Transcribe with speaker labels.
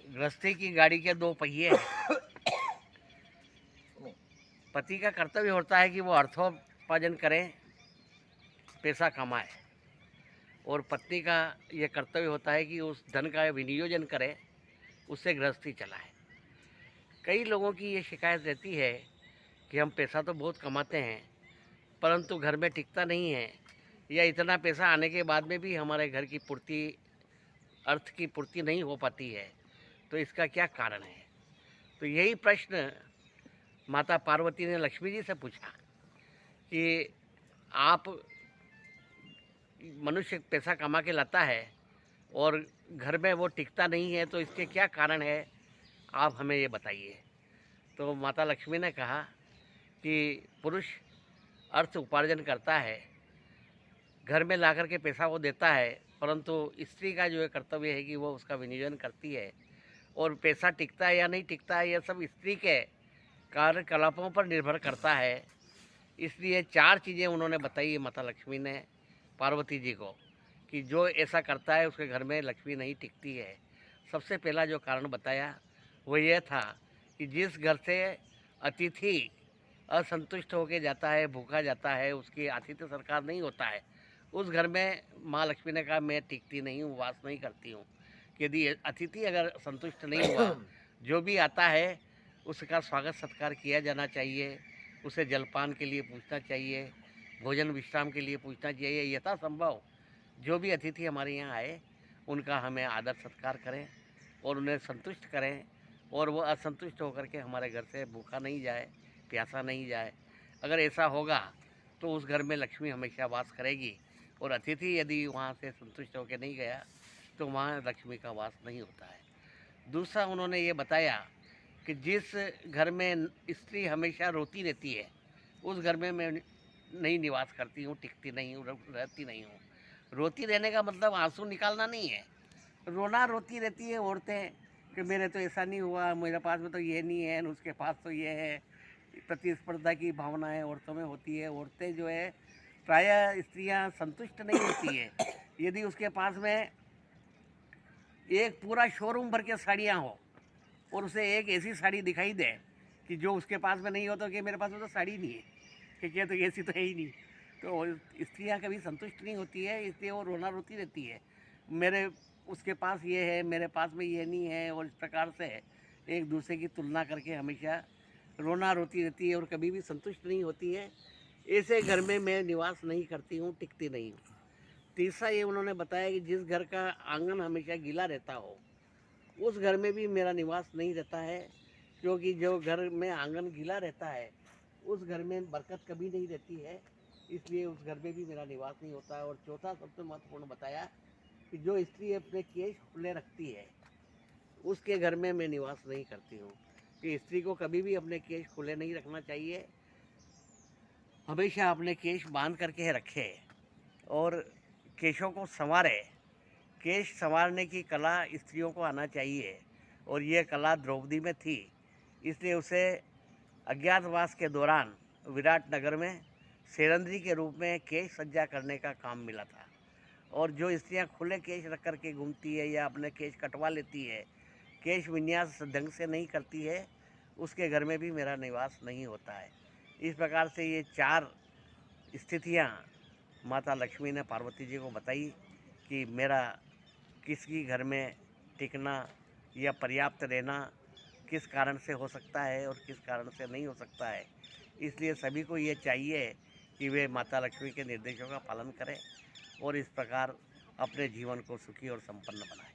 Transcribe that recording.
Speaker 1: गृहस्थी की गाड़ी के दो पहिए हैं। पति का कर्तव्य होता है कि वो अर्थोपार्जन करे, पैसा कमाए, और पत्नी का ये कर्तव्य होता है कि उस धन का विनियोजन करे, उससे गृहस्थी चलाए। कई लोगों की ये शिकायत रहती है कि हम पैसा तो बहुत कमाते हैं परंतु घर में टिकता नहीं है, या इतना पैसा आने के बाद में भी हमारे घर की पूर्ति, अर्थ की पूर्ति नहीं हो पाती है, तो इसका क्या कारण है। तो यही प्रश्न माता पार्वती ने लक्ष्मी जी से पूछा कि आप, मनुष्य पैसा कमा के लाता है और घर में वो टिकता नहीं है, तो इसके क्या कारण है, आप हमें ये बताइए। तो माता लक्ष्मी ने कहा कि पुरुष अर्थ उपार्जन करता है, घर में ला कर के पैसा वो देता है, परंतु स्त्री का जो है कर्तव्य है कि वो उसका विनियोजन करती है, और पैसा टिकता है या नहीं टिकता है यह सब स्त्री के कार्यकलापों पर निर्भर करता है। इसलिए चार चीज़ें उन्होंने बताई माता लक्ष्मी ने पार्वती जी को कि जो ऐसा करता है उसके घर में लक्ष्मी नहीं टिकती है। सबसे पहला जो कारण बताया वो ये था कि जिस घर से अतिथि असंतुष्ट होकर जाता है, भूखा जाता है, उसकी आतिथ्य सत्कार नहीं होता है, उस घर में माँ लक्ष्मी ने कहा मैं टिकती नहीं हूँ, वास नहीं करती हूँ। यदि अतिथि अगर संतुष्ट नहीं हुआ, जो भी आता है उसका स्वागत सत्कार किया जाना चाहिए, उसे जलपान के लिए पूछना चाहिए, भोजन विश्राम के लिए पूछना चाहिए। यथासंभव जो भी अतिथि हमारे यहाँ आए उनका हमें आदर सत्कार करें और उन्हें संतुष्ट करें, और वो असंतुष्ट होकर के हमारे घर से भूखा नहीं जाए, प्यासा नहीं जाए। अगर ऐसा होगा तो उस घर में लक्ष्मी हमेशा वास करेगी, और अतिथि यदि वहाँ से संतुष्ट होकर नहीं गया तो वहाँ लक्ष्मी का वास नहीं होता है। दूसरा उन्होंने ये बताया कि जिस घर में स्त्री हमेशा रोती रहती है उस घर में मैं नहीं निवास करती हूँ, टिकती नहीं हूँ, रहती नहीं हूँ। रोती रहने का मतलब आंसू निकालना नहीं है, रोना रोती रहती है औरतें कि मेरे तो ऐसा नहीं हुआ, मेरे पास में तो ये नहीं है, उसके पास तो ये है। प्रतिस्पर्धा की भावनाएं औरतों में होती है। औरतें जो है प्रायः स्त्रियां संतुष्ट नहीं होती है। यदि उसके पास में एक पूरा शोरूम भर के साड़ियाँ हो और उसे एक ऐसी साड़ी दिखाई दे कि जो उसके पास में नहीं हो, तो कि मेरे पास में तो साड़ी नहीं है, कि तो ऐसी तो है ही नहीं, तो स्त्रियाँ कभी संतुष्ट नहीं होती है, इसलिए वो रोना रोती रहती है, मेरे उसके पास ये है, मेरे पास में ये नहीं है, और इस प्रकार से एक दूसरे की तुलना करके हमेशा रोना रोती रहती है और कभी भी संतुष्ट नहीं होती है। ऐसे घर में मैं निवास नहीं करती हूँ, टिकती नहीं हूँ। तीसरा ये उन्होंने बताया कि जिस घर का आंगन हमेशा गीला रहता हो उस घर में भी मेरा निवास नहीं रहता है, क्योंकि जो घर में आंगन गीला रहता है उस घर में बरकत कभी नहीं रहती है, इसलिए उस घर में भी मेरा निवास नहीं होता है। और चौथा सबसे महत्वपूर्ण बताया कि जो स्त्री अपने केश खुले रखती है उसके घर में मैं निवास नहीं करती हूँ, कि स्त्री को कभी भी अपने केश खुले नहीं रखना चाहिए, हमेशा अपने केश बांध करके रखे और केशों को संवारे। केश संवारने की कला स्त्रियों को आना चाहिए, और ये कला द्रौपदी में थी, इसलिए उसे अज्ञातवास के दौरान विराट नगर में सेरंद्री के रूप में केश सज्जा करने का काम मिला था। और जो स्त्रियां खुले केश रख कर के घूमती है या अपने केश कटवा लेती है, केश विन्यास ढंग से नहीं करती है, उसके घर में भी मेरा निवास नहीं होता है। इस प्रकार से ये चार स्थितियां माता लक्ष्मी ने पार्वती जी को बताई कि मेरा किसकी घर में टिकना या पर्याप्त रहना किस कारण से हो सकता है और किस कारण से नहीं हो सकता है। इसलिए सभी को ये चाहिए कि वे माता लक्ष्मी के निर्देशों का पालन करें और इस प्रकार अपने जीवन को सुखी और संपन्न बनाएं।